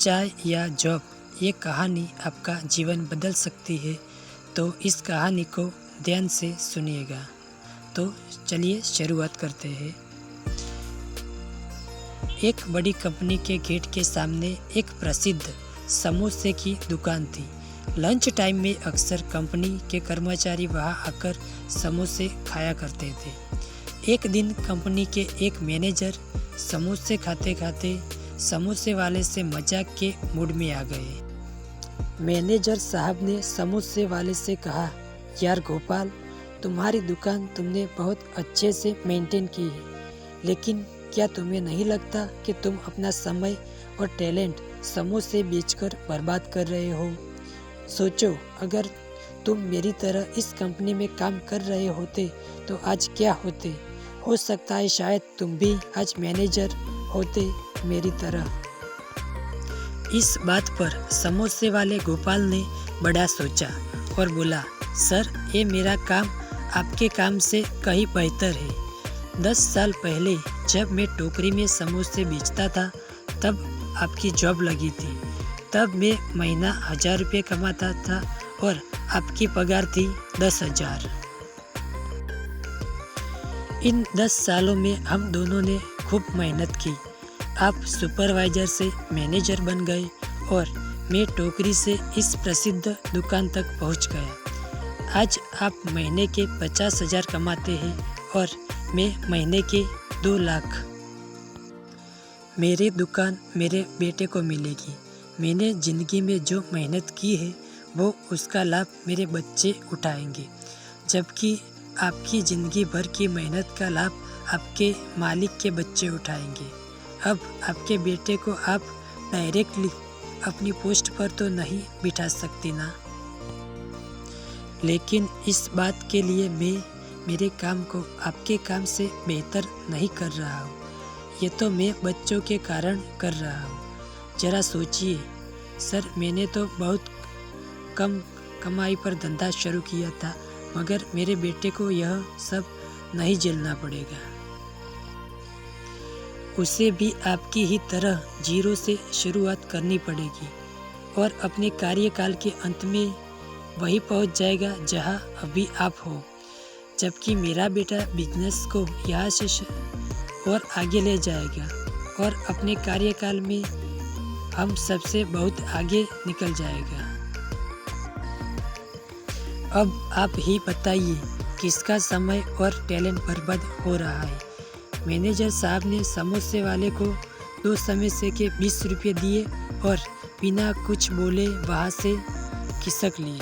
चाय या जॉब, ये कहानी आपका जीवन बदल सकती है। तो इस कहानी को ध्यान से सुनिएगा। तो चलिए शुरुआत करते हैं। एक बड़ी कंपनी के गेट के सामने एक प्रसिद्ध समोसे की दुकान थी। लंच टाइम में अक्सर कंपनी के कर्मचारी वहां आकर समोसे खाया करते थे। एक दिन कंपनी के एक मैनेजर समोसे खाते खाते समोसे वाले से मजाक के मूड में आ गए। मैनेजर साहब ने समोसे वाले से कहा, यार गोपाल, तुम्हारी दुकान तुमने बहुत अच्छे से मेंटेन की है, लेकिन क्या तुम्हें नहीं लगता कि तुम अपना समय और टैलेंट समोसे बेचकर बर्बाद कर रहे हो? सोचो, अगर तुम मेरी तरह इस कंपनी में काम कर रहे होते तो आज क्या होते? हो सकता है शायद तुम भी आज मैनेजर होते मेरी तरह। इस बात पर समोसे वाले गोपाल ने बड़ा सोचा और बोला, सर, ये मेरा काम आपके काम से कहीं बेहतर है। 10 साल पहले जब मैं टोकरी में समोसे बेचता था तब आपकी जॉब लगी थी। तब मैं महीना 1000 रुपये कमाता था और आपकी पगार थी 10,000। इन 10 सालों में हम दोनों ने खूब मेहनत की। आप सुपरवाइजर से मैनेजर बन गए और मैं टोकरी से इस प्रसिद्ध दुकान तक पहुंच गया। आज आप महीने के 50,000 कमाते हैं और मैं महीने के 2 लाख। मेरी दुकान मेरे बेटे को मिलेगी। मैंने ज़िंदगी में जो मेहनत की है वो उसका लाभ मेरे बच्चे उठाएंगे, जबकि आपकी ज़िंदगी भर की मेहनत का लाभ आपके मालिक के बच्चे उठाएंगे। अब आपके बेटे को आप डायरेक्टली अपनी पोस्ट पर तो नहीं बिठा सकती ना, लेकिन इस बात के लिए मैं मेरे काम को आपके काम से बेहतर नहीं कर रहा हूँ। ये तो मैं बच्चों के कारण कर रहा हूँ। ज़रा सोचिए सर, मैंने तो बहुत कम कमाई पर धंधा शुरू किया था, मगर मेरे बेटे को यह सब नहीं झेलना पड़ेगा। उसे भी आपकी ही तरह जीरो से शुरुआत करनी पड़ेगी और अपने कार्यकाल के अंत में वही पहुंच जाएगा जहां अभी आप हो, जबकि मेरा बेटा बिजनेस को यहाँ से और आगे ले जाएगा और अपने कार्यकाल में हम सबसे बहुत आगे निकल जाएगा। अब आप ही बताइए, किसका समय और टैलेंट बर्बाद हो रहा है? मैनेजर साहब ने समोसे वाले को 2 समोसे के 20 रुपये दिए और बिना कुछ बोले वहाँ से खिसक लिए।